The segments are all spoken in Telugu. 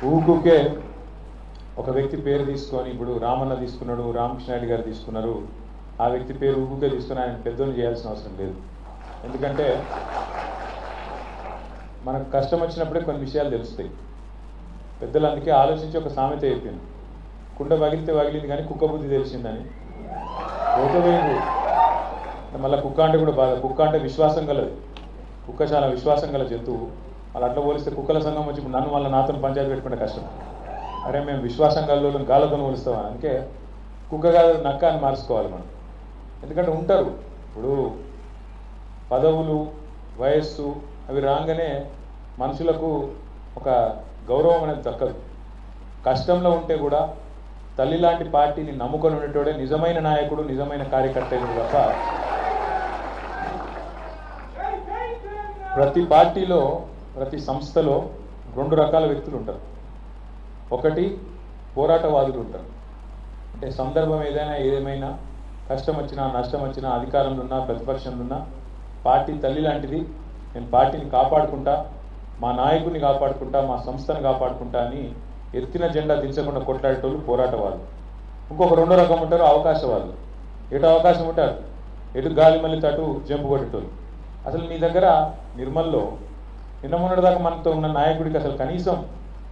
ఊకుకే ఒక వ్యక్తి పేరు తీసుకొని ఇప్పుడు రామన్న తీసుకున్నాడు, రామకృష్ణారెడ్డి గారు తీసుకున్నారు, ఆ వ్యక్తి పేరు ఊకుకే తీసుకొని ఆయన పెద్దోని చేయాల్సిన అవసరం లేదు. ఎందుకంటే మనకు కష్టం వచ్చినప్పుడే కొన్ని విషయాలు తెలుస్తాయి. పెద్దలు అందుకే ఆలోచించి ఒక సామెత చెప్పింది, కుండ పగిలితే పగిలింది కానీ కుక్క బుద్ధి తెలిసిందని. ఓటవేందు మళ్ళీ కుక్క అంటే కూడా బాధ. కుక్క అంటే విశ్వాసం కలది, కుక్క చాలా విశ్వాసం గల జంతువు. వాళ్ళు అట్లా పోలిస్తే కుక్కల సంఘం వచ్చి నన్ను మళ్ళీ నాతో పంచాయతీ పెట్టుకుంటే కష్టం. అరే మేము విశ్వాసం కల్లో గాలతో పోలుస్తాం, అందుకే కుక్క కాదు నక్క అని మార్చుకోవాలి మనం. ఎందుకంటే ఉంటారు ఇప్పుడు పదవులు వయస్సు అవి రాగానే మనుషులకు ఒక గౌరవం అనేది దక్కదు. కష్టంలో ఉంటే కూడా తల్లి లాంటి పార్టీని నమ్ముకొని ఉండేటోడే నిజమైన నాయకుడు, నిజమైన కార్యకర్త తప్ప ప్రతి పార్టీలో ప్రతి సంస్థలో రెండు రకాల వ్యక్తులు ఉంటారు. ఒకటి పోరాటవాదులు ఉంటారు. అంటే సందర్భం ఏదేమైనా కష్టం వచ్చినా నష్టం వచ్చినా అధికారంలో ఉన్నా ప్రతిపక్షంలో ఉన్నా పార్టీ తల్లి లాంటిది, నేను పార్టీని కాపాడుకుంటా, మా నాయకుడిని కాపాడుకుంటా, మా సంస్థను కాపాడుకుంటా అని ఎత్తిన జెండా దించకుండా కొట్లాడేటోళ్ళు పోరాటవాదులు. ఇంకొక రెండో రకం ఉంటారు అవకాశవాదులు. ఎటు అవకాశం ఉంటారు ఎటు గాలి మళ్ళీ తటు జంపు కొట్టేటోళ్ళు. అసలు నీ దగ్గర నిర్మల్లో నిన్న మొన్నటి దాకా మనతో ఉన్న నాయకుడికి అసలు కనీసం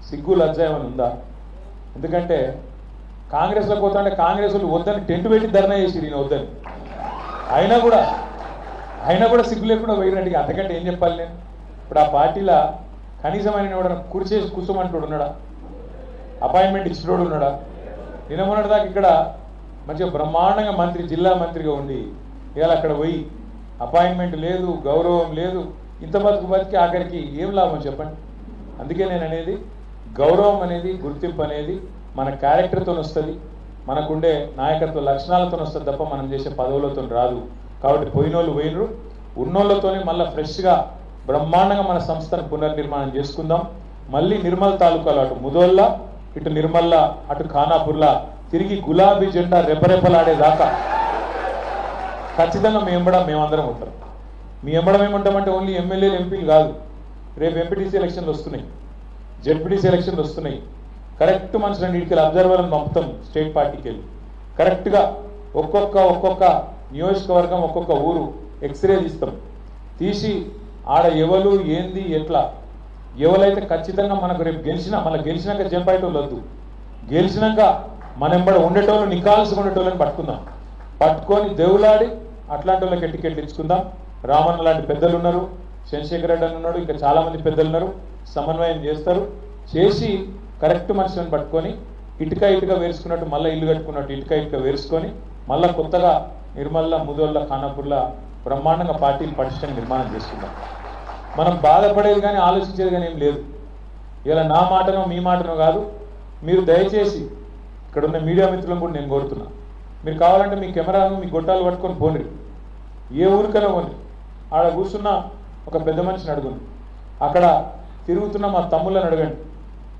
సిగ్గు లజ్జ ఏమైనా ఉందా? ఎందుకంటే కాంగ్రెస్లో పోతాంటే కాంగ్రెస్ వాళ్ళు వద్దని టెంట్ పెట్టి ధర్నా చేసి ఈయన వద్దని, అయినా కూడా సిగ్గు లేకుండా పోయినట్టుగా. అంతకంటే ఏం చెప్పాలి నేను? ఇప్పుడు ఆ పార్టీలో కనీసం ఆయన ఎవడన్నా కుర్చేసి కూర్చోమంటాడు ఉన్నాడా? అపాయింట్మెంట్ ఇచ్చినోడు ఉన్నాడా? నిన్న మొన్నటి దాకా ఇక్కడ మంచిగా బ్రహ్మాండంగా మంత్రి, జిల్లా మంత్రిగా ఉండి ఇవాళ అక్కడ పోయి అపాయింట్మెంట్ లేదు, గౌరవం లేదు, ఇంత బతికి ఆఖరికి ఏం లాభం చెప్పండి? అందుకే నేను అనేది గౌరవం అనేది, గుర్తింపు అనేది మన క్యారెక్టర్తో వస్తుంది, మనకుండే నాయకత్వ లక్షణాలతో వస్తుంది తప్ప మనం చేసే పదవులతో రాదు. కాబట్టి పోయినోళ్ళు పోయినరు, ఉన్నోళ్ళతోనే మళ్ళీ ఫ్రెష్గా బ్రహ్మాండంగా మన సంస్థను పునర్నిర్మాణం చేసుకుందాం. మళ్ళీ నిర్మల్ తాలూకాలో అటు ముదోళ్ళ, ఇటు నిర్మల్ల, అటు ఖానాపూర్లా తిరిగి గులాబీ జెండా రెపరెపలాడేదాకా ఖచ్చితంగా మేమందరం ఉంటాం. మీ ఎంబడం ఏమంటామంటే ఓన్లీ ఎమ్మెల్యేలు ఎంపీలు కాదు, రేపు ఎంపీటీసీ ఎలక్షన్లు వస్తున్నాయి, జెడ్పీటీసీ ఎలక్షన్లు వస్తున్నాయి. కరెక్ట్ మనుషులను ఇంటికి అబ్జర్వర్లను పంపుతాం స్టేట్ పార్టీకి వెళ్ళి. కరెక్ట్గా ఒక్కొక్క నియోజకవర్గం ఒక్కొక్క ఊరు ఎక్స్రే తీస్తాం. తీసి ఆడ ఎవరు ఏంది ఎట్లా ఎవరైతే ఖచ్చితంగా మనకు రేపు మళ్ళీ గెలిచినాక జంపాయిటోళ్ళు వద్దు, గెలిచినాక మన ఎంబడ ఉండేటోళ్ళు నికాల్సుగా ఉండేటోళ్ళని పట్టుకొని దేవులాడి అట్లాంటి వాళ్ళకి ఎట్టికెట్టించుకుందాం. రామన్న లాంటి పెద్దలు ఉన్నారు, చంద్రశేఖర్ రెడ్డి అని ఉన్నాడు, ఇంకా చాలామంది పెద్దలు ఉన్నారు, సమన్వయం చేసి కరెక్ట్ మనుషులను పట్టుకొని ఇటుక వేసుకున్నట్టు మళ్ళీ ఇల్లు కట్టుకున్నట్టు ఇటుక వేసుకొని మళ్ళీ కొత్తగా నిర్మల్ల, ముదోళ్ళ, ఖానాపూర్ల బ్రహ్మాండంగా పార్టీలు పటిష్టంగా నిర్మాణం చేసుకుందాం. మనం బాధపడేది కానీ ఆలోచించేది కానీ ఏం లేదు. ఇలా నా మాటనో మీ మాటనో కాదు, మీరు దయచేసి ఇక్కడ ఉన్న మీడియా మిత్రులను కూడా నేను కోరుతున్నా, మీరు కావాలంటే మీ కెమెరాను మీ గొట్టాలు పట్టుకొని పోండి, ఏ ఊరికైనా పోండి, ఆడ కూర్చున్న ఒక పెద్ద మనిషిని అడుగుంది, అక్కడ తిరుగుతున్న మా తమ్ముళ్ళని అడగండి,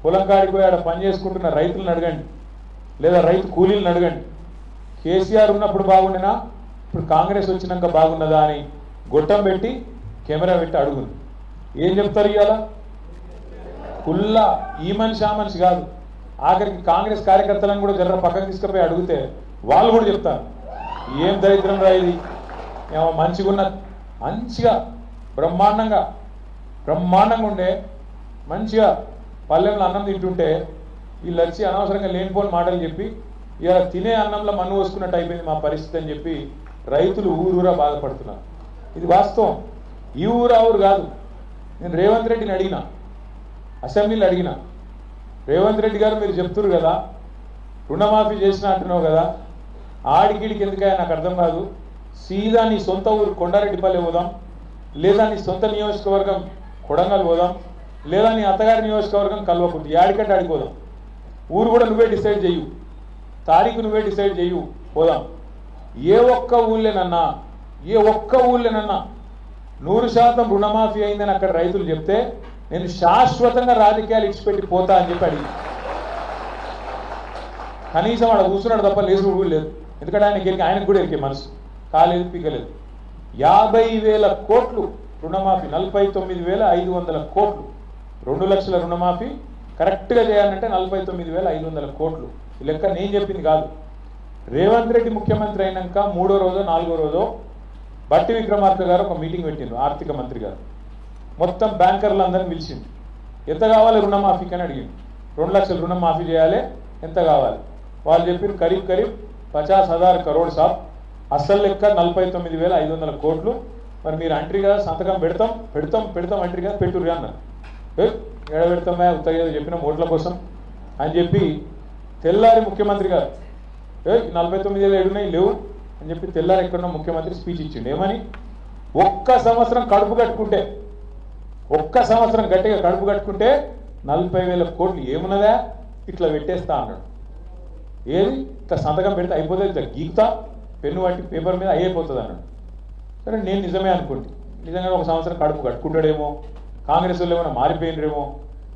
పొలం కాడికి పోయి ఆడ పని చేసుకుంటున్న రైతులను అడగండి, లేదా రైతు కూలీలను అడగండి. కేసీఆర్ ఉన్నప్పుడు బాగుండినా ఇప్పుడు కాంగ్రెస్ వచ్చినాక బాగున్నదా అని గొట్టం పెట్టి కెమెరా పెట్టి అడుగుంది. ఏం చెప్తారు ఇవాళ? కుల్లా ఈ మనిషి ఆ మనిషి కాదు, ఆఖరికి కాంగ్రెస్ కార్యకర్తలను కూడా జర పక్కకు తీసుకుపోయి అడిగితే వాళ్ళు కూడా చెప్తారు ఏం దరిద్రం రా ఇది, ఏమో మంచిగా బ్రహ్మాండంగా ఉండే మంచిగా పల్లెంలో అన్నం తింటుంటే వీళ్ళు వచ్చి అనవసరంగా లేనిపోని మాటలు చెప్పి ఇలా తినే అన్నంలో మన్ను వేసుకున్నట్టు అయిపోయింది మా పరిస్థితి అని చెప్పి రైతులు ఊరూరా బాధపడుతున్నారు. ఇది వాస్తవం. ఈ ఊరు ఆ ఊరు కాదు. నేను రేవంత్ రెడ్డిని అడిగిన, అసెంబ్లీలో అడిగిన, రేవంత్ రెడ్డి గారు మీరు చెప్తున్నారు కదా రుణమాఫీ చేసిన అంటున్నావు కదా, ఆడికిడికి ఎందుకయ్యా నాకు అర్థం కాదు, సీదా నీ సొంత ఊరు కొండారెడ్డిపల్లి పోదాం, లేదా నీ సొంత నియోజకవర్గం కొడంగల్ పోదాం, లేదా నీ అత్తగారి నియోజకవర్గం కల్వకుంటి, ఆడికంటే ఆడిపోదాం. ఊరు కూడా నువ్వే డిసైడ్ చెయ్యు, తారీఖు నువ్వే డిసైడ్ చెయ్యు, పోదాం. ఏ ఒక్క ఊళ్ళేనన్నా 100% రుణమాఫీ అయిందని అక్కడ రైతులు చెప్తే నేను శాశ్వతంగా రాజకీయాలు ఇచ్చిపెట్టి పోతా అని చెప్పి అడిగి, కనీసం ఆడ కూర్చున్నాడు తప్ప లేసు కూడా లేదు. ఎందుకంటే ఆయనకు కూడా ఎరికే మనసు కాలేదు, పీకలేదు. 50,000 కోట్లు రుణమాఫీ, 49,500 కోట్లు, 2 లక్షల రుణమాఫీ, కరెక్ట్గా చేయాలంటే 49,500 కోట్లు. ఈ లెక్క నేను చెప్పింది కాదు. రేవంత్ రెడ్డి ముఖ్యమంత్రి అయినాక 3వ రోజో 4వ రోజో బట్టి విక్రమార్క గారు ఒక మీటింగ్ పెట్టిండ్రు, ఆర్థిక మంత్రి గారు. మొత్తం బ్యాంకర్లందరినీ పిలిచింది. ఎంత కావాలి రుణమాఫీకి అని అడిగింది. 2 లక్షల రుణం మాఫీ చేయాలి, ఎంత కావాలి? వాళ్ళు చెప్పారు కరీబ్ 50,000 కరోడ్ సాబ్, అసలు లెక్క 49,500 కోట్లు. మరి మీరు అంట్రీ కదా, సంతకం పెడతాం అంట్రీ కదా, పెట్టుర్రి అన్నారు. ఎడ పెడతామే, ఉత్తగా చెప్పిన ఓట్ల కోసం అని చెప్పి తెల్లారి ముఖ్యమంత్రి గారు 49,000 ఏడున్నాయి లేవు అని చెప్పి తెల్లారి ఎక్కడున్న ముఖ్యమంత్రి స్పీచ్ ఇచ్చిండు. ఏమని? ఒక్క సంవత్సరం గట్టిగా కడుపు కట్టుకుంటే 40,000 కోట్లు ఏమున్నదా ఇట్లా పెట్టేస్తా అన్నాడు. ఏది ఇట్లా సంతకం పెడితే అయిపోతుంది, ఇట్లా గీకుతా పెన్ను పట్టి పేపర్ మీద అయిపోతుంది అన్నాడు. సరే నేను నిజమే అనుకోండి, నిజంగా ఒక సంవత్సరం కడుపు కట్టుకుంటాడేమో, కాంగ్రెస్ వాళ్ళు ఏమైనా మారిపోయినరేమో,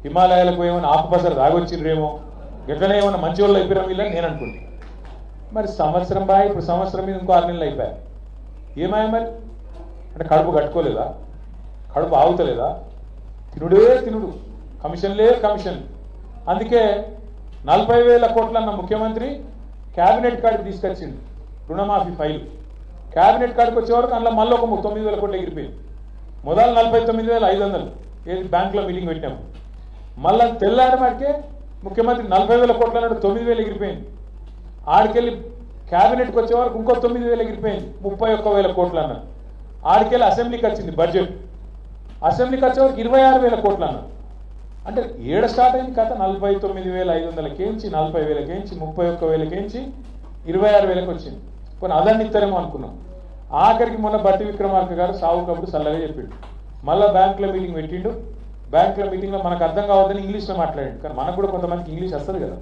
హిమాలయాలకు ఏమైనా ఆకుపసరు దాగొచ్చిండ్రేమో, ఎట్లనే ఏమైనా మంచి వాళ్ళు అయిపోయినా వీళ్ళని నేను అనుకుంది. మరి సంవత్సరం బాగా ఇప్పుడు సంవత్సరం మీద ఇంకో 6 నెలలు అయిపోయాయి. ఏమాయ మరి అంటే కడుపు కట్టుకోలేదా? కడుపు ఆగుతలేదా? తినుడు, కమిషన్. అందుకే 40,000 కోట్లు అన్న ముఖ్యమంత్రి క్యాబినెట్ కాడికి తీసుకొచ్చింది రుణమాఫీ ఫైల్. క్యాబినెట్ కాడికి వచ్చే వరకు అందులో మళ్ళీ ఒక 9,000 కోట్లు ఎగిరిపోయింది. మొదలు 49,500 ఏది బ్యాంకులో మీటింగ్ పెట్టాము. మళ్ళీ తెల్లారి మాటికే ముఖ్యమంత్రి 40,000 కోట్లు అన్నాడు, 9,000 ఎగిరిపోయింది. ఆడికెళ్ళి క్యాబినెట్కి వచ్చే వరకు ఇంకో 9,000 ఎగిరిపోయింది, 31,000 కోట్లు అన్నారు. ఆడికెళ్ళి అసెంబ్లీకి వచ్చింది బడ్జెట్, అసెంబ్లీకి వచ్చే వరకు 26,000 కోట్లు అన్నారు. అంటే ఏడ స్టార్ట్ అయింది కథ. 49,500 కేంచి 40,000 కేంచి 31,000 కేంచి 26,000 వచ్చింది. కొన్ని అదన్ని ఇస్తారేమో అనుకున్నాం. ఆఖరికి మొన్న బట్టి విక్రమార్క గారు సావు కబుడు చల్లగా చెప్పిండు. మళ్ళీ బ్యాంకులో మీటింగ్ పెట్టిండు. బ్యాంకులో మీటింగ్లో మనకు అర్థం కావద్దని ఇంగ్లీష్లో మాట్లాడిండు. కానీ మనకు కూడా కొంతమందికి ఇంగ్లీష్ వస్తుంది కదా,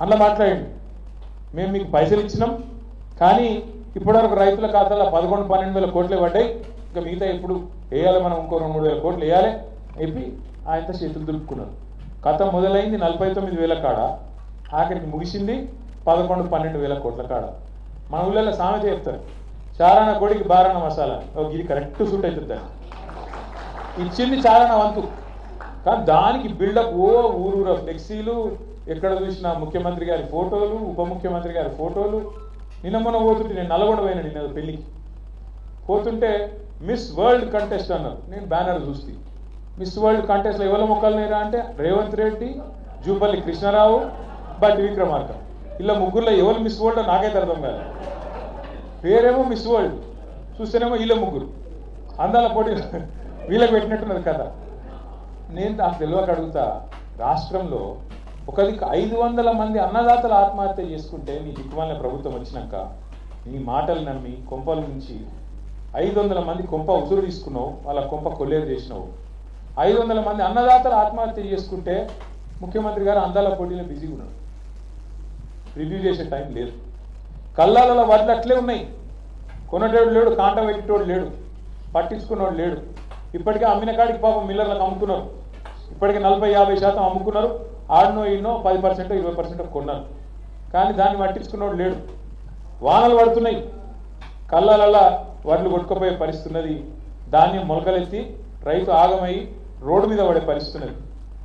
అందులో మాట్లాడిండు. మేము మీకు పైసలు ఇచ్చినాం, కానీ ఇప్పటివరకు రైతుల ఖాతాలో 11-12 కోట్లే పడ్డాయి, ఇంకా మిగతా ఇప్పుడు వేయాలి, మనం ఇంకో 2-3 కోట్లు వేయాలి చెప్పి ఆయనతో చేతులు దులుపుకున్నారు. కథ మొదలైంది 49,000 కాడ, ఆఖరికి ముగిసింది 11-12 కోట్ల కాడ. మన ఊళ్ళలో సామెత చెప్తారు, చారాన కోడికి బారాన మసాలా, ఇది కరెక్ట్ సూట్ అవుతుంది. ఇచ్చింది చారాన వంతు, కానీ దానికి బిల్డప్ ఊరూర ఫ్లెక్సీలు, ఎక్కడ చూసిన ముఖ్యమంత్రి గారి ఫోటోలు, ఉప ముఖ్యమంత్రి గారి ఫోటోలు. మొన్న పోతుంటే నేను నల్గొండ పోయినా, నిన్న పెళ్ళికి పోతుంటే మిస్ వరల్డ్ కంటెస్ట్ అన్నారు. నేను బ్యానర్ చూస్తే మిస్ వరల్డ్ కంటెస్ట్లో ఎవరి మొక్కలు నేరా అంటే రేవంత్ రెడ్డి, జూపల్లి కృష్ణారావు, బట్టి విక్రమార్క. ఇలా ముగ్గురులో ఎవరు మిస్ వరల్డ్ నాకైతే అర్థం కాదు. పేరేమో మిస్ వరల్డ్, చూస్తేనేమో వీళ్ళ ముగ్గురు అందాల పోటీ వీళ్ళకి పెట్టినట్టున్నది కదా. నేను నాకు తెలియక అడుగుతా, రాష్ట్రంలో ఒక 500 మంది అన్నదాతలు ఆత్మహత్య చేసుకుంటే నీ దిక్కుమాలిన ప్రభుత్వం వచ్చినాక నీ మాటలు నమ్మి కొంపల నుంచి 500 మంది కొంప ఉసురు తీసుకున్నావు, వాళ్ళ కొంప కొల్లేరు చేసినావు. 500 మంది అన్నదాతలు ఆత్మహత్య చేసుకుంటే ముఖ్యమంత్రి గారు అందాల పోటీలో బిజీగా ఉన్నాడు, రివ్యూ చేసే టైం లేదు. కల్లాలలో వడ్లు అట్లే ఉన్నాయి, కొనటోడు లేడు, కాంట పెట్టేటోడు లేడు, పట్టించుకున్నోడు లేడు. ఇప్పటికే అమ్మిన కాడికి పాపం మిల్లర్లకు అమ్ముకున్నారు, ఇప్పటికే 40-50% అమ్ముకున్నారు. ఆడనో ఈడనో 10% 20% కొన్నారు, కానీ దాన్ని పట్టించుకున్నోడు లేడు. వానలు పడుతున్నాయి, కళ్ళాలల్లా వడ్లు కొట్టుకుపోయే పరిస్థితి ఉన్నది. ధాన్యం మొలకలెత్తి రైతు ఆగమై రోడ్డు మీద పడే పరిస్థితి ఉన్నది.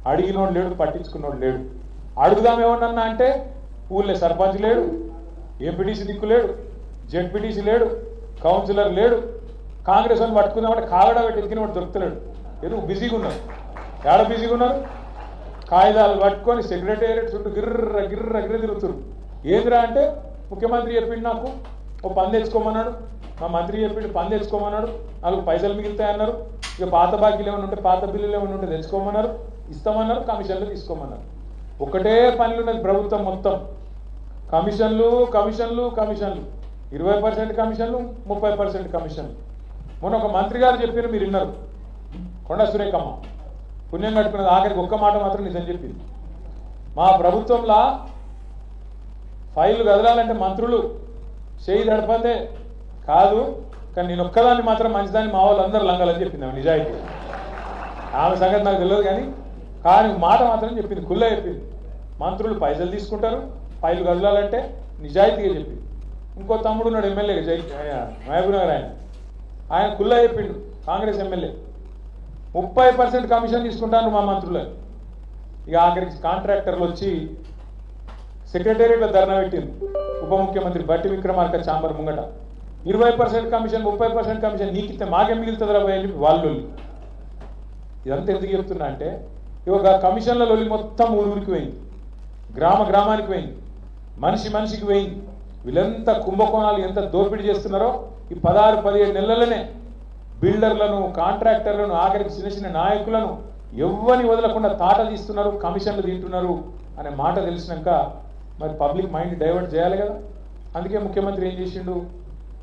అడిగినోడు లేడు, పట్టించుకున్నోడు లేడు. అడుగుదామేమన్నా అంటే ఊళ్ళో సర్పంచ్ లేడు, ఎంపీటీసీ దిక్కు లేడు, జెడ్పీటీసీ లేడు, కౌన్సిలర్ లేడు. కాంగ్రెస్ అని పట్టుకుందామంటే కాగడా పెట్టి ఎదిగిన వాడు దొరుకుతలేడు. ఎందుకు బిజీగా ఉన్నారు? ఏడ బిజీగా ఉన్నారు? కాగితాలు పట్టుకొని సెక్రటేరియట్ చుట్టూ గిర్ర తిరుగుతున్నారు. ఏందిరా అంటే ముఖ్యమంత్రి చెప్పిండు నాకు ఓ పని తెచ్చుకోమన్నాడు, మా మంత్రి చెప్పిండు పని తెచ్చుకోమన్నాడు, 4 పైసలు మిగులుతాయన్నారు, ఇక పాత బాకీలు ఏమైనా ఉంటే పాత బిల్లులు ఏమైనా ఉంటే తెచ్చుకోమన్నారు, ఇస్తామన్నారు, కమిషన్లు తీసుకోమన్నారు. ఒకటే పనులు ఉన్నది ప్రభుత్వం మొత్తం, కమిషన్లు 20% కమిషన్లు, 30% కమిషన్లు. మొన్న ఒక మంత్రి గారు చెప్పారు, మీరు విన్నారు, కొండా సురేఖమ్మ పుణ్యం కట్టుకున్నది. ఆఖరికి ఒక్క మాట మాత్రం నిజం చెప్పింది, మా ప్రభుత్వంలో ఫైళ్ళు కదలాలంటే మంత్రులు చేయి దడపతే కాదు, కానీ నేను ఒక్కదాన్ని మాత్రం మంచిదాన్ని మా వాళ్ళు అందరూ లంగాలని చెప్పింది ఆమె నిజాయితీ. ఆమె సంగతి నాకు తెలియదు, కానీ మాట మాత్రం చెప్పింది, కుల్ల చెప్పింది. మంత్రులు పైసలు తీసుకుంటారు, ఫైళ్ళు కదలాలంటే నిజాయితీగా చెప్పింది. ఇంకో తమ్ముడు ఉన్నాడు ఎమ్మెల్యే మహబూబ్ నగర్, ఆయన కుల్ల చెప్పిండు, కాంగ్రెస్ ఎమ్మెల్యే 30% కమిషన్ తీసుకుంటాను మా మంత్రులు. ఇక ఆఖరికి కాంట్రాక్టర్లు వచ్చి సెక్రటేరియట్లో ధర్నా పెట్టింది ఉప ముఖ్యమంత్రి బట్టి విక్రమార్క ఛాంబర్ ముంగట 20% కమిషన్ 30% కమిషన్ నీకు ఇస్తే మాకేం మిగులుతుందిరా అని వాళ్ళు. ఇదంతా ఎందుకు చెప్తున్నా అంటే ఇక కమిషన్ల లొల్లి మొత్తం ఊరికి పోయింది, గ్రామానికి పోయింది, మనిషికి పోయింది. వీళ్ళెంత కుంభకోణాలు ఎంత దోపిడీ చేస్తున్నారో ఈ 16-17 నెలలనే బిల్డర్లను కాంట్రాక్టర్లను ఆఖరికి చిన్న నాయకులను ఎవ్వని వదలకుండా తాట తీస్తున్నారు, కమిషన్లు తింటున్నారు అనే మాట తెలిసినాక మరి పబ్లిక్ మైండ్ డైవర్ట్ చేయాలి కదా. అందుకే ముఖ్యమంత్రి ఏం చేసిండు,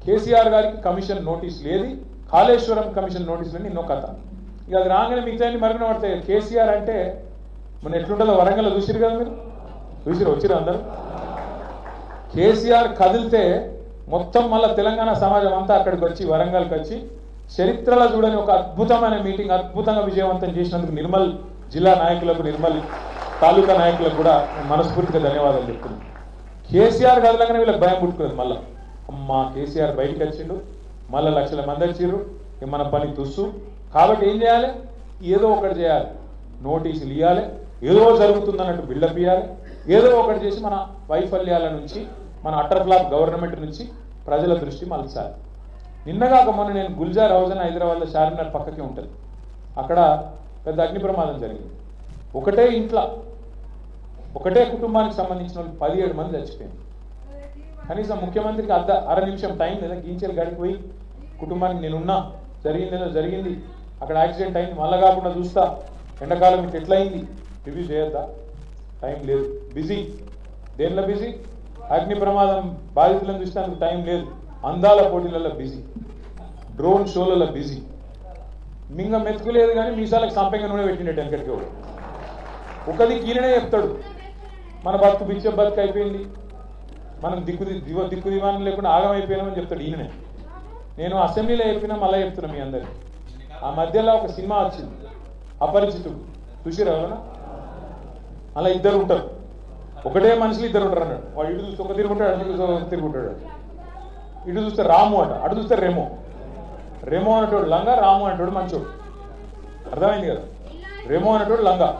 కేసీఆర్ గారికి కమిషన్ నోటీస్ లేదు, కాళేశ్వరం కమిషన్ నోటీసులని నిన్నో కథ. ఇక అది రాగానే మిగతా మరుగున పడతాయి. కేసీఆర్ అంటే మన ఎట్లుంటుందో వరంగల్లో చూసిరు కదా, మీరు చూసిరు వచ్చిరు అందరూ. కేసీఆర్ కదిలితే మొత్తం మళ్ళీ తెలంగాణ సమాజం అంతా అక్కడికి వచ్చి వరంగల్కి వచ్చి చరిత్రలో చూడని ఒక అద్భుతమైన మీటింగ్ అద్భుతంగా విజయవంతం చేసినందుకు నిర్మల్ జిల్లా నాయకులకు నిర్మల్ తాలూకా నాయకులకు కూడా మనస్ఫూర్తిగా ధన్యవాదాలు చెప్తున్నాను. కేసీఆర్ కదలంగానే వీళ్ళకి భయం పుట్టుకున్నది. మళ్ళీ అమ్మా కేసీఆర్ బయటకు వచ్చిండు, మళ్ళీ లక్షల మంది వచ్చిర్రు, మన పని తుస్సు. కాబట్టి ఏం చేయాలి, ఏదో ఒకటి చేయాలి, నోటీసులు ఇవ్వాలి, ఏదో జరుగుతుందన్నట్టు బిల్డప్ ఇవ్వాలి, ఏదో ఒకటి చేసి మన వైఫల్యాల నుంచి మన అటర్ ఫ్లాప్ గవర్నమెంట్ నుంచి ప్రజల దృష్టి మలచాలి. నిన్నగాక మొన్న నేను గుల్జార్ హౌస్ అని హైదరాబాద్లో చార్మినార్ పక్కకే ఉంటుంది, అక్కడ పెద్ద అగ్ని ప్రమాదం జరిగింది. ఒకటే ఇంట్లో ఒకటే కుటుంబానికి సంబంధించిన వాళ్ళు 17 మంది చచ్చిపోయింది. కనీసం ముఖ్యమంత్రికి అర నిమిషం టైం లేదా గీంచెలు గడికి పోయి కుటుంబానికి నేనున్నా, జరిగిందేదో జరిగింది, అక్కడ యాక్సిడెంట్ అయింది, మళ్ళా కాకుండా చూస్తా, ఎండాకాలం మీకు ఎట్లయింది రివ్యూ చేయొద్దా? టైం లేదు, బిజీ. దేనిలో బిజీ? అగ్ని ప్రమాదం బాధితులను చూసేందుకు టైం లేదు, అందాల పోటీలలో బిజీ, డ్రోన్ షోలలో బిజీ. మింగ మెతుకులేదు కానీ మీసాలకు సంపెంగ నూనె పెట్టినట్టు వెనకటికి ఒకది ఈయననే చెప్తాడు, మన బతుకు బిచ్చ బతుకు అయిపోయింది, మనం దిక్కు దివాణం లేకుండా ఆగమైపోయినామని చెప్తాడు ఈయననే. నేను అసెంబ్లీలో చెప్పినా మళ్ళీ చెప్తున్నా మీ అందరికి. ఆ మధ్యలో ఒక సినిమా వచ్చింది అపరిచితుడు, చూసిరా ఎవరన్నా? అలా ఇద్దరు ఉంటారు, ఒకటే మనుషులు ఇద్దరు ఉంటారు అన్నాడు. వాడు ఇటు చూస్తే ఒక తిరుగుంటాడు, అటు చూస్తే తిరుగుంటాడు. ఇటు చూస్తే రాము అంట, అటు చూస్తే రెమో. రెమో అనేటోడు లంగా, రాము అనేటోడు మంచోడు. అర్థమైంది కదా? రెమో అనేటోడు లంగా,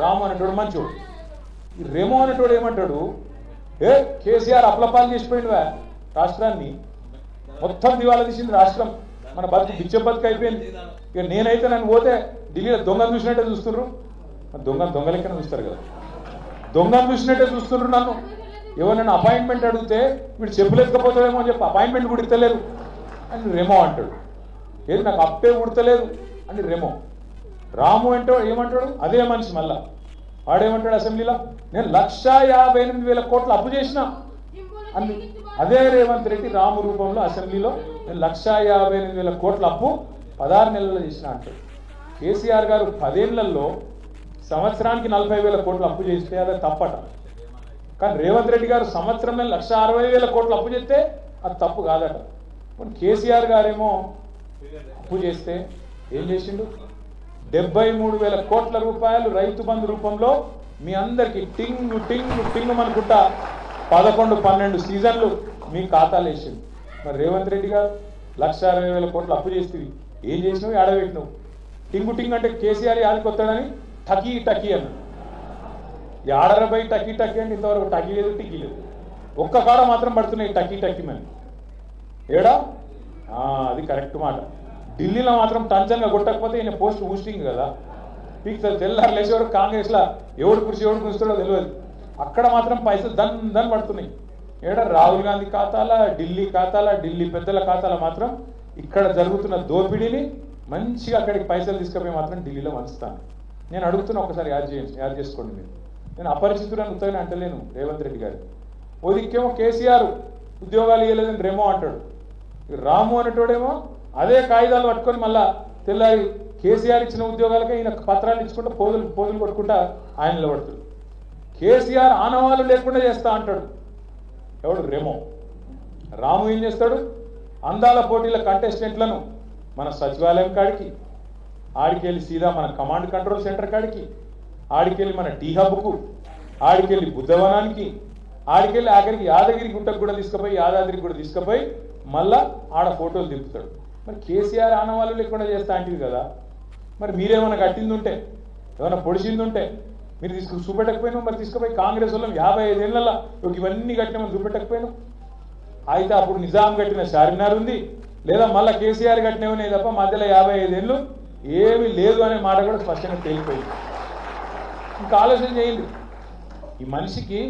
రాము అనేటోడు మంచోడు. ఈ రెమో అనేటోడు ఏమంటాడు, కేసీఆర్ అప్లపాలు చేసిపోయిందివా రాష్ట్రాన్ని, మొత్తం దివాలా తీసింది రాష్ట్రం, మన బతుకు బిచ్చ బతుకు అయిపోయింది. ఇక నేనైతే నన్ను పోతే ఢిల్లీలో దొంగను చూసినట్టే చూస్తున్నారు. దొంగ లెక్కన చూస్తారు కదా, దొంగను చూసినట్టే చూస్తున్నారు నన్ను. ఎవరైనా అపాయింట్మెంట్ అడిగితే వీడు చెప్పులేకపోతాడేమో అని చెప్పి అపాయింట్మెంట్ కూడా ఇస్తలేరు అని రెమో అంటాడు. ఏది నాకు అప్పే ఉడతలేదు అని రెమో. రాము అంటే ఏమంటాడు, అదే మనిషి మళ్ళా వాడేమంటాడు అసెంబ్లీలో, నేను 1,58,000 కోట్లు అప్పు చేసిన అని. అదే రేవంత్ రెడ్డి రాము రూపంలో అసెంబ్లీలో నేను 1,58,000 కోట్ల అప్పు 16 నెలల్లో చేసిన అంటాడు. కేసీఆర్ గారు 10 ఏళ్లలో సంవత్సరానికి 40,000 కోట్లు అప్పు చేస్తే అదే తప్పట. కానీ రేవంత్ రెడ్డి గారు సంవత్సరంలో 1,60,000 కోట్లు అప్పు చేస్తే అది తప్పు కాదట. కేసీఆర్ గారేమో అప్పు చేస్తే ఏం చేసిండు, 73,000 కోట్ల రూపాయలు రైతు బంధు రూపంలో మీ అందరికి టింగు టింగు టింగు అనుకుంటా 11-12 సీజన్లు మీ ఖాతాలు వేసింది. మరి రేవంత్ రెడ్డి గారు 1,60,000 కోట్లు అప్పు చేస్తేవి ఏం చేసినావు, ఆడబెట్టినావు. టింగు టింగు అంటే కేసీఆర్ ఆదికొస్తాడని టకీ టకీ అన్నాడు. ఆడరబై టకీ టకీ అంటే ఇంతవరకు టకీ లేదు టికీ లేదు. ఒక్క కాడ మాత్రం పడుతున్నాయి టకీ టకీ మని. ఏడా అది కరెక్ట్ మాట. ఢిల్లీలో మాత్రం టంచన్గా కొట్టకపోతే ఈయన పోస్ట్ ఊస్టింగ్ కదా, పీక్స్ తెల్లారు లేచేవారు కాంగ్రెస్లో ఎవడు కురుస్తాడో తెలియదు. అక్కడ మాత్రం పైసలు దన్ పడుతున్నాయి. ఏడా రాహుల్ గాంధీ ఖాతాల, ఢిల్లీ ఖాతాల, ఢిల్లీ పెద్దల ఖాతాల మాత్రం ఇక్కడ జరుగుతున్న దోపిడీని మంచిగా అక్కడికి పైసలు తీసుకుపోయి మాత్రం ఢిల్లీలో వంచుతాను. నేను అడుగుతున్నా, ఒకసారి యాడ్ చేసుకోండి మీరు. నేను అపరిచితులను ఉత్తగానే అంటలేను రేవంత్ రెడ్డి గారు. ఓ దిక్కేమో కేసీఆర్ ఉద్యోగాలు ఇవ్వలేదని రెమో అంటాడు, రాము అనేటోడేమో అదే కాగితాలు పట్టుకొని మళ్ళా తెల్లారి కేసీఆర్ ఇచ్చిన ఉద్యోగాలకే ఈయన పత్రాలు ఇచ్చుకుంటా పోజులు కొట్టుకుంటా ఆయన నిలబడుతాడు. కేసీఆర్ ఆనవాళ్ళు లేకుండా చేస్తా అంటాడు ఎవడు, రెమో. రాము ఏం చేస్తాడు, అందాల పోటీల కంటెస్టెంట్లను మన సచివాలయం కాడికి, ఆడికెళ్ళి సీదా మన కమాండ్ కంట్రోల్ సెంటర్ కాడికి, ఆడికెళ్ళి మన టీ హబ్కు, ఆడికెళ్ళి బుద్ధవనానికి, ఆడికెళ్ళి ఆఖరికి యాదగిరి గుట్టకు కూడా తీసుకుపోయి, యాదాద్రికి కూడా తీసుకుపోయి మళ్ళా ఆడ ఫోటోలు దింపుతాడు. మరి కేసీఆర్ ఆనవాళ్ళు లేకుండా చేస్తా అంటివి కదా, మరి మీరేమైనా కట్టింది ఉంటే, ఏమైనా పొడిచింది ఉంటే మీరు చూపెట్టకపోయినా మరి తీసుకుపోయి కాంగ్రెస్ వాళ్ళం 55 ఏళ్ళ ఇవన్నీ కట్టినామని చూపెట్టకపోయినా. అయితే అప్పుడు నిజాం కట్టిన చార్మినార్ ఉంది, లేదా మళ్ళీ కేసీఆర్ కట్టినవనే తప్ప మధ్యలో 55 ఏళ్ళు ఏమీ లేదు అనే మాట కూడా స్పష్టంగా తేలిపోయింది. ఇంకా ఆలోచన చేయండి, ఈ మనిషికి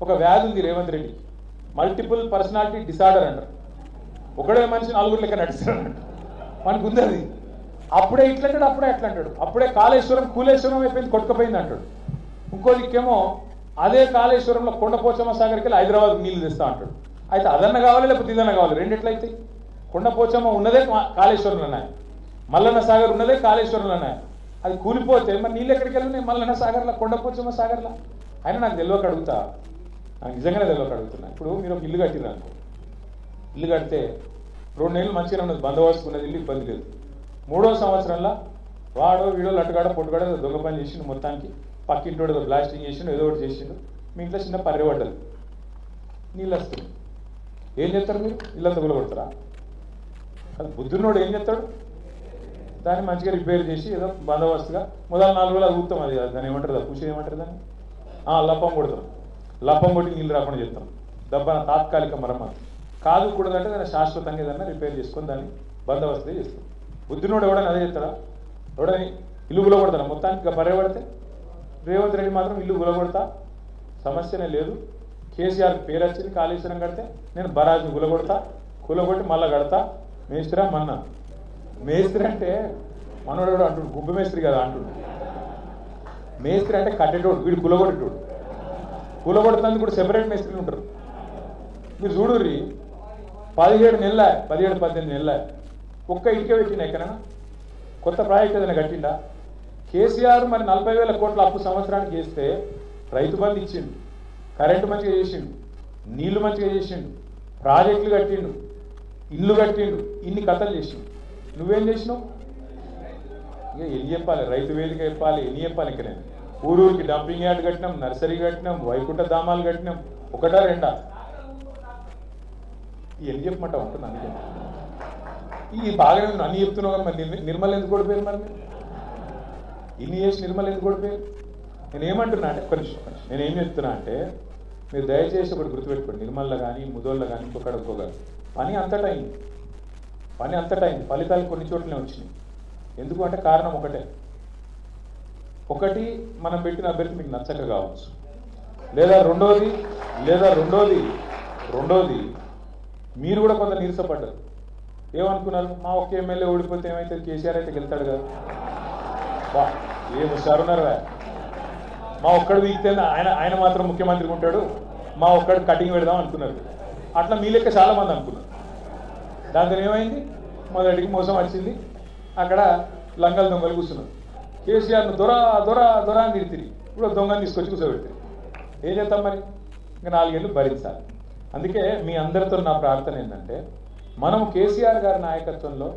ఒక వ్యాధి ఉంది Revanth Reddy, multiple personality disorder అంటారు. ఒకడే మనిషి 4 లెక్క నడుస్తాడు అంట, మనకు ఉంది అది. అప్పుడే ఇట్లంటాడు, అప్పుడే ఎట్లా అంటాడు, అప్పుడే కాళేశ్వరం కూలేశ్వరం అయిపోయింది కొట్టుకుపోయింది అంటాడు. ఇంకో దిక్కేమో అదే కాళేశ్వరంలో కొండపోచమ్మ సాగర్కి వెళ్ళి హైదరాబాద్ నీళ్లు తెస్తా అంటాడు. అయితే అదన్న కావాలి లేకపోతే ఇదన్న కావాలి, రెండిట్లయితే. కొండపోచమ్మ ఉన్నదే కాళేశ్వరంలో ఉన్నాయి, మల్లన్న సాగర్ ఉన్నదే కాళేశ్వరంలో ఉన్నాయి. అది కూలిపోతే మరి నీళ్ళు ఎక్కడికి వెళ్ళినాయి? మల్లన్న సాగర్లో, కొండపోచమ్మ సాగర్లో. అయినా నాకు తెలియక అడుగుతా, నాకు నిజంగానే తెలియక అడుగుతున్నా. ఇప్పుడు మీరు ఒక ఇల్లు కట్టిరు అనుకో, ఇల్లు కడితే 2 నెలలు మంచిగా ఉన్నది, బందోబస్తు ఉన్నది, ఇల్లు ఇబ్బంది లేదు. 3వ సంవత్సరంలో వాడో వీడో లట్టుగాడ పొట్టుగాడ దొంగ పని చేసిండు, మొత్తానికి పక్కింటోడు ఏదో బ్లాస్టింగ్ చేసిండు, ఏదో ఒకటి చేసిండు, మీ ఇంట్లో చిన్న పర్రెపడ్డది, నీళ్ళు వస్తుంది. ఏం చేస్తారు మీరు? ఇల్లంతా గులగొడతారా? అది బుద్ధున్నోడు ఏం చేస్తాడు? దాన్ని మంచిగా రిపేర్ చేసి ఏదో బందోబస్తుగా మొదలు 4 రోజులు అది ఊతాం. అది దాన్ని ఏమంటారు, పూసి ఏమంటారు దాన్ని, లప్పం కొడతాం. లప్పం కొట్టి నీళ్ళు రాకుండా చేస్తాం. దబ్బన తాత్కాలిక మరమ్మతు కాదు కూడదంటే దాన్ని శాశ్వతంగా ఏదన్నా రిపేర్ చేసుకొని దాన్ని బందోబస్తుగా చేస్తాం. బుద్ధినోడు ఎవడని అదే చేస్తాడా? ఎవడని ఇల్లు గులగొడతాడా? మొత్తానికి పర్యబడితే రేవంత్ రెడ్డి మాత్రం ఇల్లు గులగొడతా, సమస్యనే లేదు. కేసీఆర్ పేరు వచ్చింది, కాళేశ్వరం కడితే నేను బరాజ్ని గులగొడతా, కూలగొట్టి మళ్ళా కడతా. మేస్త్రా మన్నా, మేస్త్రి అంటే మనోడు అంటుడు, గుబ్బ మేస్త్రి కదా అంటుడు. మేస్త్రి అంటే కట్టేటోడు, వీడు కూలగొట్టేటోడు. కూలగొడుతుంది కూడా సెపరేట్ మేస్త్రీలు ఉంటారు. మీరు చూడుర్రి, 17 నెలల 17-18 నెలల ఒక్క ఇటుక పెట్టిన ఎక్కడైనా కొత్త ప్రాజెక్ట్ ఏదైనా కట్టిండా? కేసీఆర్ మరి 40,000 కోట్ల అప్పు సంవత్సరానికి చేస్తే రైతు బంధు ఇచ్చిండు, కరెంటు మంచిగా చేసిండు, నీళ్లు మంచిగా చేసిండు, ప్రాజెక్టులు కట్టిండు, ఇల్లు కట్టిండు, ఇన్ని కథలు చేసిండు. నువ్వేం చేసినావు? ఇక ఎన్ని చెప్పాలి? రైతు వేదిక చెప్పాలి, ఎన్ని చెప్పాలి? ఇక నేను ఊరూరికి డంపింగ్ యార్డ్ కట్టినాం, నర్సరీ కట్టినాం, వైకుంఠ ధామాలు కట్టినాం, 1-2 ఎన్ని చెప్పమంటావు అంటున్నా. అందుకే ఈ బాగానే అన్ని చెప్తున్నావు కదా, మరి నిర్మల్ ఎందుకు ఓడిపోయారు? మరి ఇన్ని చేసి నిర్మల్ ఎందుకు ఓడిపోయారు? నేనేమంటున్నా అంటే నేనేం చెప్తున్నా అంటే, మీరు దయచేసి ఒకటి గుర్తుపెట్టుకోండి, నిర్మల్లో కానీ ముదోళ్ళలో కానీ ఇంకొకటి పని అంతటా అయింది, పని అంతటా అయింది, ఫలితాలు కొన్ని చోట్లనే వచ్చినాయి. ఎందుకు అంటే కారణం ఒకటి మనం పెట్టిన అభ్యర్థి మీకు నచ్చక కావచ్చు, లేదా రెండోది మీరు కూడా కొంత నీరసపడ్డారు. ఏమనుకున్నారు? మా ఒక్క ఎమ్మెల్యే ఓడిపోతే ఏమైతే, కేసీఆర్ అయితే గెలుతాడు కదా, ఏం హుషారున్నారు, మా ఒక్కడు వీక్తే ఆయన మాత్రం ముఖ్యమంత్రికి ఉంటాడు, మా ఒక్కడు కటింగ్ పెడదాం అనుకున్నారు. అట్లా మీ లెక్క చాలా మంది అనుకున్నారు. దాంతో ఏమైంది? మొదటికి మోసం వచ్చింది, అక్కడ లంగలు దొంగలు కూర్చున్నారు. కేసీఆర్ను దొర అని తిరిగి ఇప్పుడు దొంగని తీసుకొచ్చి కూర్చోబెట్టి ఏం చేద్దాం? మరి ఇంకా 4 ఏళ్ళు భరించాలి. అందుకే మీ అందరితో నా ప్రార్థన ఏంటంటే, మనం కేసీఆర్ గారి నాయకత్వంలో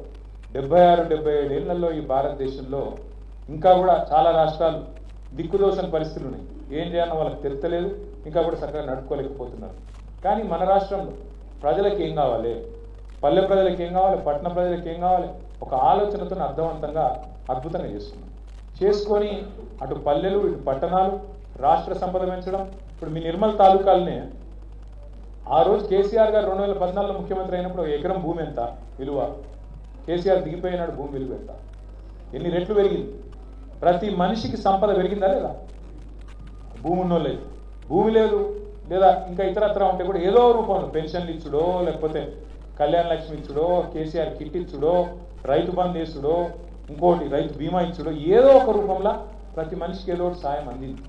76-77 ఏళ్లలో ఈ భారతదేశంలో ఇంకా కూడా చాలా రాష్ట్రాలు దిక్కుదోసని పరిస్థితులు ఉన్నాయి. ఏం చేయాలో వాళ్ళకి తెలుస్తలేదు, ఇంకా కూడా చక్కగా నడుపుకోలేకపోతున్నారు. కానీ మన రాష్ట్రంలో ప్రజలకు ఏం కావాలి, పల్లె ప్రజలకు ఏం కావాలి, పట్టణ ప్రజలకు ఏం కావాలి, ఒక ఆలోచనతో అర్థవంతంగా అద్భుతంగా చేసుకొని అటు పల్లెలు ఇటు పట్టణాలు రాష్ట్ర సంపద పెంచడం. ఇప్పుడు మీ నిర్మల్ తాలూకాలనే ఆ రోజు కేసీఆర్ గారు 2014లో ముఖ్యమంత్రి అయినప్పుడు 1 ఎకరం భూమి ఎంత విలువ, కేసీఆర్ దిగిపోయినాడు భూమి విలువ ఎంత, ఎన్ని రెట్లు పెరిగింది? ప్రతి మనిషికి సంపద పెరిగిందా లేదా? భూమి ఉన్నోళ్ళే, భూమి లేదు లేదా ఇంకా ఇతరత్ర ఉంటే కూడా ఏదో రూపంలో పెన్షన్లు ఇచ్చుడో, లేకపోతే కళ్యాణ లక్ష్మి ఇచ్చుడో, కేసీఆర్ కిట్ ఇచ్చుడో, రైతు బంధు వేసుడో, ఇంకోటి రైతు బీమా ఇచ్చుడో, ఏదో ఒక రూపంలో ప్రతి మనిషికి ఏదో ఒకటి సాయం అందింది.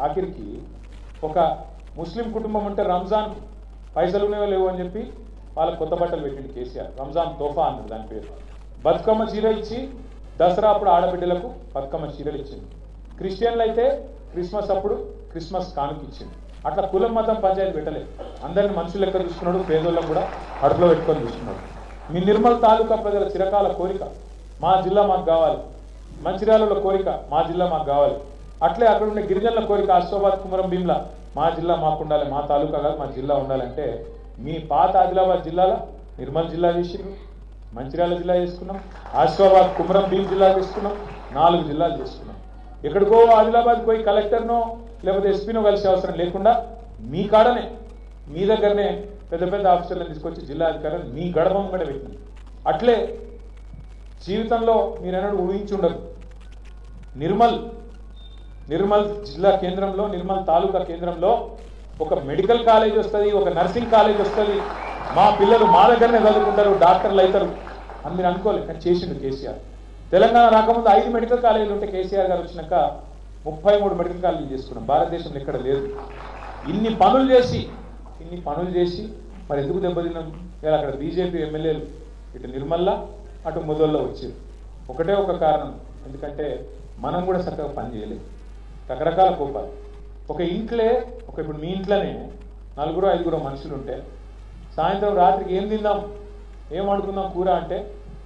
ఆఖరికి ఒక ముస్లిం కుటుంబం ఉంటే రంజాన్ పైసలు ఉన్నాయో లేవో అని చెప్పి వాళ్ళకి కొత్త బట్టలు పెట్టింది కేసీఆర్, రంజాన్ తోఫా అన్నది దాని పేరు. బతుకమ్మ చీర ఇచ్చి దసరా అప్పుడు ఆడబిడ్డలకు బతుకమ్మ చీరలు ఇచ్చింది. క్రిస్టియన్లు అయితే క్రిస్మస్ అప్పుడు క్రిస్మస్ కానుక ఇచ్చింది. అట్లా కులం మతం పంచాయతీ పెట్టలేదు, అందరిని మనుషులు లెక్క చూసుకున్నాడు, పేదోళ్ళకు కూడా అడుగులో పెట్టుకొని చూసుకున్నాడు. మీ నిర్మల్ తాలూకా ప్రజల చిరకాల కోరిక మా జిల్లా మాకు కావాలి, మంచిర్యాలలో కోరిక మా జిల్లా మాకు కావాలి, అట్లే అక్కడ ఉండే గిరిజనుల కోరిక ఆసిఫాబాద్ కుమరం భీమ్లా మా జిల్లా మాకు ఉండాలి, మా తాలూకా కాదు మా జిల్లా ఉండాలంటే మీ పాత ఆదిలాబాద్ జిల్లాలో నిర్మల్ జిల్లా చేసిండ్రు, మంచిర్యాల జిల్లా చేసుకున్నాం, ఆసిఫాబాద్ కుమరం భీం జిల్లా చేసుకున్నాం, 4 జిల్లాలు చేసుకున్నాం. ఎక్కడికో ఆదిలాబాద్ పోయి కలెక్టర్నో లేకపోతే ఎస్పీనో కలిసే అవసరం లేకుండా మీ కాడనే మీ దగ్గరనే పెద్ద పెద్ద ఆఫీసర్లను తీసుకొచ్చి జిల్లా అధికారులు మీ గడపం కూడా పెట్టింది. అట్లే జీవితంలో మీరన్నాడు ఊహించుండదు, నిర్మల్ జిల్లా కేంద్రంలో, నిర్మల్ తాలూకా కేంద్రంలో ఒక మెడికల్ కాలేజ్ వస్తుంది, ఒక నర్సింగ్ కాలేజ్ వస్తుంది, మా పిల్లలు మా దగ్గరనే చదువుకుంటారు, డాక్టర్లు అవుతారు అని మీరు అనుకోలేదు. కానీ చేసిండు కేసీఆర్. తెలంగాణ రాకముందు 5 మెడికల్ కాలేజీలు ఉంటే కేసీఆర్ గారు వచ్చినాక 33 మెడికల్ కాలేజీలు చేసుకున్నాం. భారతదేశంలో ఎక్కడ లేదు. ఇన్ని పనులు చేసి మరి ఎందుకు దెబ్బతిన్నాం? ఇలా అక్కడ బీజేపీ ఎమ్మెల్యేలు ఇటు నిర్మల్ల అటు ముదల్లో వచ్చారు. ఒకటే ఒక కారణం, ఎందుకంటే మనం కూడా చక్కగా పని చేయలేదు. రకరకాల కోపాలు. ఒక ఇంట్లే ఇప్పుడు మీ ఇంట్లోనే 4-5 మనుషులు ఉంటే సాయంత్రం రాత్రికి ఏం తిందాం, ఏం వండుకుందాం కూర అంటే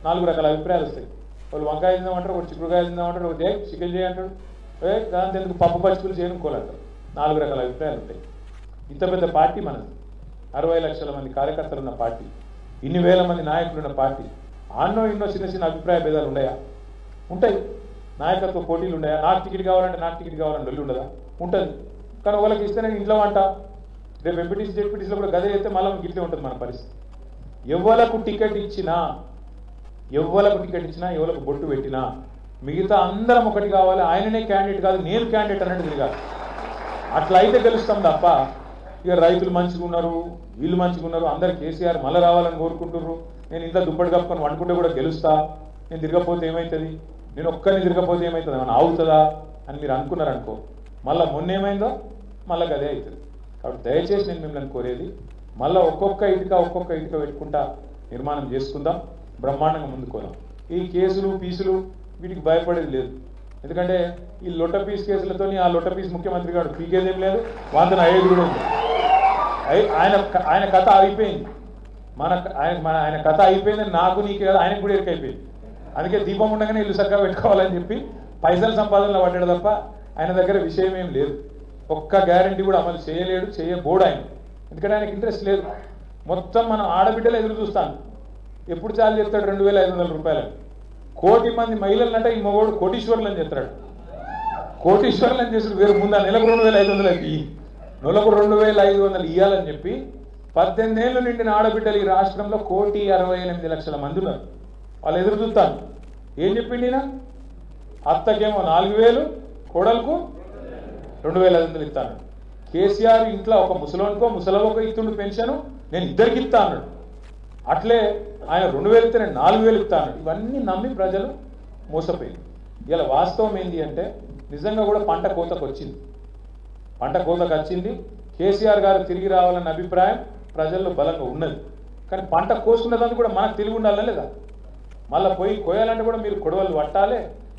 4 రకాల అభిప్రాయాలు వస్తాయి. వాళ్ళు వంకాయ తిందామంటారు, ఒకటి చిక్కుడుకాయ తిందామంటారు, ఒకటి చికెన్ చేయంటాడు, దాంతో ఎందుకు పప్పు పచ్చుకులు చేయనుకోవాలంటారు. 4 రకాల అభిప్రాయాలు ఉంటాయి. ఇంత పెద్ద పార్టీ మనది, 60 లక్షల మంది కార్యకర్తలు ఉన్న పార్టీ, ఇన్ని వేల మంది నాయకులు ఉన్న పార్టీ. ఆన్నో ఇన్నో చిన్న అభిప్రాయ భేదాలు ఉన్నాయా? ఉంటాయి. నాయకత్వ పోటీలు ఉన్నాయా? నాకు టికెట్ కావాలంటే వెళ్ళి ఉండదా? ఉంటుంది. కానీ వాళ్ళకి ఇస్తే నేను ఇంట్లో వంట, రేపు ఎంపీటీసీ జెడ్పీటీసీలో కూడా గదే అయితే మళ్ళీ గిట్లే ఉంటుంది మన పరిస్థితి. ఎవరికి టికెట్ ఇచ్చినా, ఎవరికి బొట్టు పెట్టినా మిగతా అందరం ఒకటి కావాలి. ఆయననే క్యాండిడేట్ కాదు, నేను క్యాండిడేట్ అన్నట్టు తిరగాలి. అట్లా అయితే గెలుస్తాం తప్ప ఇక రైతులు మంచిగా ఉన్నారు, వీళ్ళు మంచిగా ఉన్నారు, అందరు కేసీఆర్ మళ్ళీ రావాలని కోరుకుంటున్నారు, నేను ఇంత దుప్పటి కప్పుకొని వండుకుంటే కూడా గెలుస్తా, నేను తిరగపోతే ఏమవుతుంది, నేను ఒక్కరిని తిరగపోతే ఏమవుతుంది, ఏమైనా ఆగుతుందా అని మీరు అనుకున్నారనుకో, మళ్ళీ మొన్న ఏమైందో మళ్ళీ అదే అవుతుంది. కాబట్టి దయచేసి నేను మిమ్మల్ని కోరేది, మళ్ళీ ఒక్కొక్క ఇటుక పెట్టుకుంటా నిర్మాణం చేసుకుందాం, బ్రహ్మాండంగా ముందుకోదాం. ఈ కేసులు పీసులు వీటికి భయపడేది లేదు. ఎందుకంటే ఈ లొట్ట పీస్ కేసులతో ఆ లొట్ట పీస్ ముఖ్యమంత్రి గారు పీకేదేం లేదు, వాంతన అయ్యేది కూడా ఉంది. ఆయన కథ అయిపోయింది. ఆయన కథ అయిపోయిందని నాకు నీకు కదా, ఆయనకు కూడా ఎరికైపోయింది. అందుకే దీపం ఉండగానే ఇల్లు చక్కగా పెట్టుకోవాలని చెప్పి పైసల సంపాదనలో పడ్డాడు తప్ప ఆయన దగ్గర విషయం ఏం లేదు. ఒక్క గ్యారంటీ కూడా అమలు చేయబోడు ఆయన. ఎందుకంటే ఆయనకు ఇంట్రెస్ట్ లేదు. మొత్తం మనం ఆడబిడ్డలు ఎదురు చూస్తాను, ఎప్పుడు చాలు చెప్తాడు 2,500 రూపాయలు. 1 కోటి మంది మహిళలంటే ఈ మగోడు కోటీశ్వరులని చెప్తాడు. కోటీశ్వరులని చేసి వేరు ముందు నెలకు 2,500 నెలకు 2,500 ఇవ్వాలని చెప్పి 18 ఏళ్ళు నిండిన ఆడబిడ్డలు ఈ రాష్ట్రంలో 1,68,00,000 మంది ఉన్నారు. వాళ్ళు ఎదురు చూస్తాను. ఏం చెప్పిండి ఈయన? అత్తకేమో 4,000, కోడలకు 2,500 ఇస్తాను. కేసీఆర్ ఇంట్లో ఒక ముసలవకో ఇస్తుండు పెన్షన్, నేను ఇద్దరికి ఇస్తా అన్నాడు. అట్లే ఆయన 2,000 ఇస్తే నేను 4,000 ఇస్తా అన్నాడు. ఇవన్నీ నమ్మి ప్రజలు మోసపోయింది. ఇలా వాస్తవం ఏంటి అంటే నిజంగా కూడా పంట కోతకు వచ్చింది. కేసీఆర్ గారు తిరిగి రావాలన్న అభిప్రాయం ప్రజల్లో బలంగా ఉన్నది. కానీ పంట కోసుకున్నదాన్ని కూడా మనకు తెలివి ఉండాలి లేదా? మళ్ళీ పోయి కోయాలంటే కూడా మీరు కొడవలు పట్టాలి,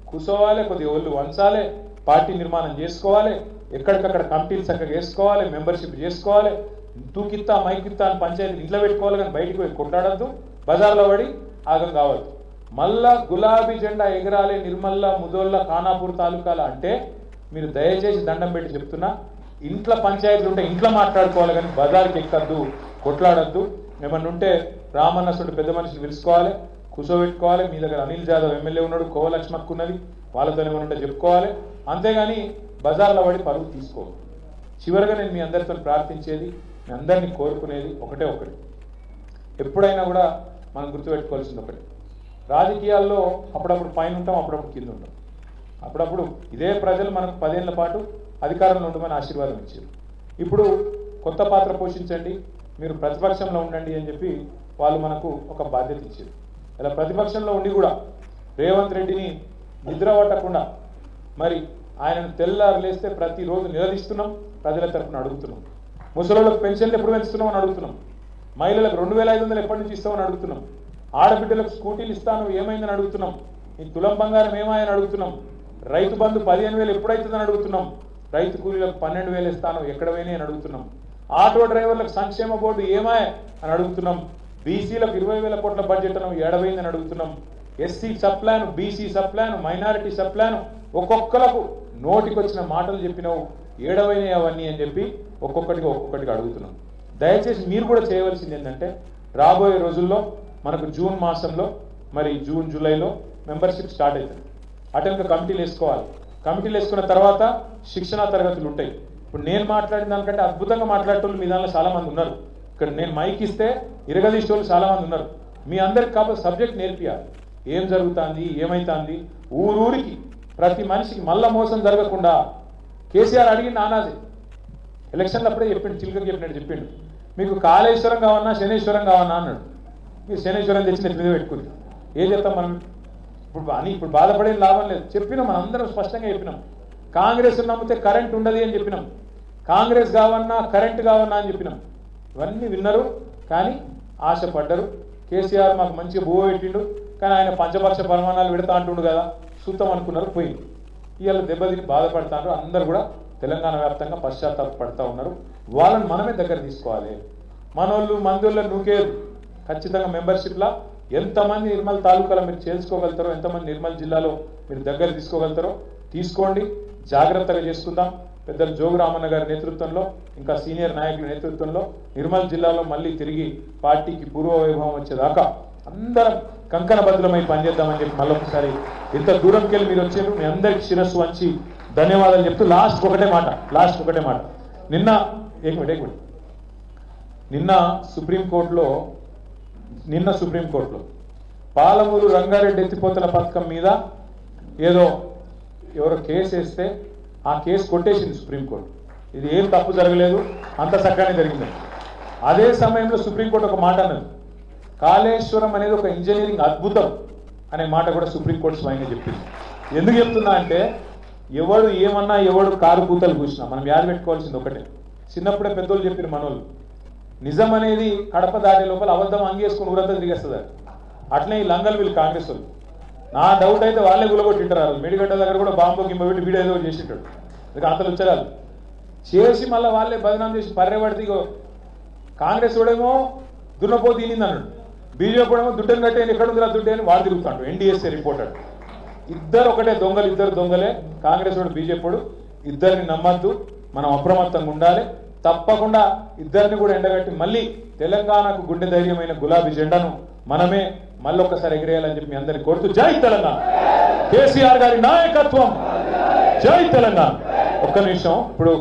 కూర్చోవాలి, కొద్దిగా ఒళ్ళు వంచాలి, పార్టీ నిర్మాణం చేసుకోవాలి, ఎక్కడికక్కడ కమిటీలు చక్కగా వేసుకోవాలి, మెంబర్షిప్ చేసుకోవాలి, తూకిత్తా మైకిత్తా అని పంచాయతీ ఇంట్లో పెట్టుకోవాలి. కానీ బయటికి పోయి కొట్లాడద్దు, బజార్లో పడి ఆగం కావద్దు. మళ్ళా గులాబీ జెండా ఎగరాలి నిర్మల్ల, ముదోళ్ళ, ఖానాపూర్ తాలూకాల అంటే మీరు దయచేసి దండం పెట్టి చెప్తున్నా, ఇంట్లో పంచాయతీలు ఉంటే ఇంట్లో మాట్లాడుకోవాలి, కానీ బజార్కి ఎక్కద్దు, కొట్లాడద్దు. ఏమన్నా ఉంటే రామన్నసుడు పెద్ద మనిషిని పిలుచుకోవాలి, కూర్చోబెట్టుకోవాలి. మీ దగ్గర అనిల్ జాదవ్ ఎమ్మెల్యే ఉన్నాడు, కోవలక్ష్మక్ ఉన్నది, వాళ్ళతో ఏమైనా ఉంటే చెప్పుకోవాలి. అంతేగాని బజార్లో పడి పరుగు తీసుకోవాలి. చివరిగా నేను మీ అందరితో ప్రార్థించేది, మీ అందరినీ కోరుకునేది ఒకటి, ఎప్పుడైనా కూడా మనం గుర్తుపెట్టుకోవాల్సింది ఒకటి, రాజకీయాల్లో అప్పుడప్పుడు పైన ఉంటాం, అప్పుడప్పుడు కింద ఉంటాం. అప్పుడప్పుడు ఇదే ప్రజలు మనకు 10 ఏళ్ల పాటు అధికారంలో ఉండమని ఆశీర్వాదం ఇచ్చారు. ఇప్పుడు కొత్త పాత్ర పోషించండి, మీరు ప్రతిపక్షంలో ఉండండి అని చెప్పి వాళ్ళు మనకు ఒక బాధ్యత ఇచ్చారు. ఇలా ప్రతిపక్షంలో ఉండి కూడా రేవంత్ రెడ్డిని నిద్ర పట్టకుండా మరి ఆయనను తెల్లారు లేస్తే ప్రతిరోజు నిలదీస్తున్నాం, ప్రజల తరఫున అడుగుతున్నాం. ముసలోళ్ళకు పెన్షన్లు ఎప్పుడు పెంచుతున్నామని అడుగుతున్నాం, మహిళలకు 2,500 ఎప్పటి నుంచి ఇస్తామని అడుగుతున్నాం, ఆడబిడ్డలకు స్కూటీలు ఇస్తాను ఏమైందని అడుగుతున్నాం, ఈ తులం బంగారం ఏమాయని అడుగుతున్నాం, రైతు బంధు 15,000 ఎప్పుడైతుందని అడుగుతున్నాం, రైతు కూలీలకు 12,000 ఇస్తాను ఎక్కడ పోయినాయి అని అడుగుతున్నాం, ఆటో డ్రైవర్లకు సంక్షేమ బోర్డు ఏమాయ అని అడుగుతున్నాం, బీసీలకు 20,000 కోట్ల బడ్జెట్ ఏడవైందని అడుగుతున్నాం, SC sub plan, BC sub plan, minority sub plan, ఒక్కొక్కలకు నోటికొచ్చిన మాటలు చెప్పినావు, ఏడవైనాయి అవన్నీ అని చెప్పి ఒక్కొక్కటిగా అడుగుతున్నాం. దయచేసి మీరు కూడా చేయవలసింది ఏంటంటే రాబోయే రోజుల్లో మనకు జూన్ మాసంలో మరి జూన్ జూలైలో మెంబర్షిప్ స్టార్ట్ అవుతుంది. అటెంక కమిటీలు వేసుకోవాలి. కమిటీలు వేసుకున్న తర్వాత శిక్షణా తరగతులు ఉంటాయి. ఇప్పుడు నేను మాట్లాడిన దానికంటే అద్భుతంగా మాట్లాడేటోళ్ళు మీ దానిలో చాలా మంది ఉన్నారు. ఇక్కడ నేను మైక్ ఇస్తే ఇరగదీసేటోళ్ళు చాలా మంది ఉన్నారు. మీ అందరికి కాబట్టి సబ్జెక్ట్ నేర్పియాలి. ఏం జరుగుతుంది, ఏమైతుంది, ఊరూరికి ప్రతి మనిషికి మళ్ళా మోసం జరగకుండా. కేసీఆర్ అడిగిన నానాజీ ఎలక్షన్లు అప్పుడే చెప్పిండు, చిలుకకి చెప్పినట్టు చెప్పిండు, మీకు కాళేశ్వరం కావన్నా శనేశ్వరం కావన్నా అన్నాడు. మీరు శనేశ్వరం తెచ్చి నెత్తి మీద పెట్టుకుంది. ఏం చెప్తాం మనం ఇప్పుడు బాధపడేం లాభం లేదు. చెప్పినాం, మనం అందరం స్పష్టంగా చెప్పినాం. కాంగ్రెస్ నమ్మితే కరెంట్ ఉండదు అని చెప్పినాం. కాంగ్రెస్ కావన్నా కరెంట్ కావన్నా అని చెప్పినాం. ఇవన్నీ విన్నారు, కానీ ఆశపడ్డరు. కేసీఆర్ మాకు మంచిగా భూ పెట్టిండు, కానీ ఆయన పంచపక్ష పరిమాణాలు పెడతా అంటుండు కదా, సూతం అనుకున్నారు, పోయింది. ఇవాళ దెబ్బతిని బాధపడతారు. అందరూ కూడా తెలంగాణ వ్యాప్తంగా పశ్చాత్తాపడుతూ ఉన్నారు. వాళ్ళని మనమే దగ్గర తీసుకోవాలి. మనోళ్ళు మందోళ్ళని నూకేరు. ఖచ్చితంగా మెంబర్షిప్లా ఎంతమంది నిర్మల్ తాలూకాలో మీరు చేర్చుకోగలుగుతారో, ఎంతమంది నిర్మల్ జిల్లాలో మీరు దగ్గర తీసుకోగలుగుతారో తీసుకోండి. జాగ్రత్తగా చేసుకుందాం. పెద్దలు జోగు రామన్న గారి నేతృత్వంలో, ఇంకా సీనియర్ నాయకుల నేతృత్వంలో నిర్మల్ జిల్లాలో మళ్ళీ తిరిగి పార్టీకి పూర్వ వైభవం వచ్చేదాకా అందరం కంకణబద్ధులమై పనిచేద్దామని చెప్పి మళ్ళొకసారి ఇంత దూరంకి వెళ్ళి మీరు వచ్చారు. మీ అందరికి శిరస్సు వంచి ధన్యవాదాలు చెప్తూ లాస్ట్ ఒకటే మాట నిన్న సుప్రీంకోర్టులో పాలమూరు రంగారెడ్డి ఎత్తిపోతల పథకం మీద ఎవరో కేసు వేస్తే ఆ కేసు కొట్టేసింది సుప్రీంకోర్టు. ఇది ఏం తప్పు జరగలేదు, అంత చక్కగానే జరిగింది. అదే సమయంలో సుప్రీంకోర్టు ఒక మాట అన్నది, కాళేశ్వరం అనేది ఒక ఇంజనీరింగ్ అద్భుతం అనే మాట కూడా సుప్రీంకోర్టు స్వయంగా చెప్పింది. ఎందుకు చెప్తున్నా అంటే, ఎవడు ఏమన్నా ఎవడు కారు కూతలు కూర్చున్నా మనం యాద పెట్టుకోవాల్సింది ఒకటే. చిన్నప్పుడే పెద్దోళ్ళు చెప్పిన మనోళ్ళు, నిజం అనేది కడప దాటే లోపల అబద్ధం అంగేసుకుని ఊరంతా తిరిగేస్తుంది. అట్లే ఈ లంగల్ వీళ్ళు కాంగ్రెస్ వాళ్ళు. నా డౌట్ అయితే వాళ్ళే గులగొట్టింటారు. మేడిగడ్డ దగ్గర కూడా బాంబు గింబ పెట్టి వీడియో ఏదో చేసింటాడు. ఇక అంతలు వచ్చారు చేసి మళ్ళీ వాళ్ళే బదనాం చేసి పర్యబడితే కాంగ్రెస్ వాడేమో దున్నపో తినింది అన్నాడు, బీజేపీ కూడా దుడ్డని కట్టే ఎక్కడ ఉంది దుడ్డే అని వాడు తిరుగుతాడు. ఎన్డీఎస్ఏ రిపోర్టర్ ఇద్దరు ఒకటే దొంగలు, ఇద్దరు దొంగలే. కాంగ్రెస్ వాడు బీజేపీ వాడు. ఇద్దరిని నమ్మద్దు, మనం అప్రమత్తంగా ఉండాలి. తప్పకుండా ఇద్దరిని కూడా ఎండగట్టి మళ్ళీ తెలంగాణకు గుండె ధైర్యమైన గులాబీ జెండాను మనమే మళ్ళొక్కసారి ఎగిరేయాలని చెప్పి మీ అందరినీ కోరుతూ, జై తెలంగాణ, కేసీఆర్ గారి నాయకత్వం, జై తెలంగాణ. ఒక్క నిమిషం. ఇప్పుడు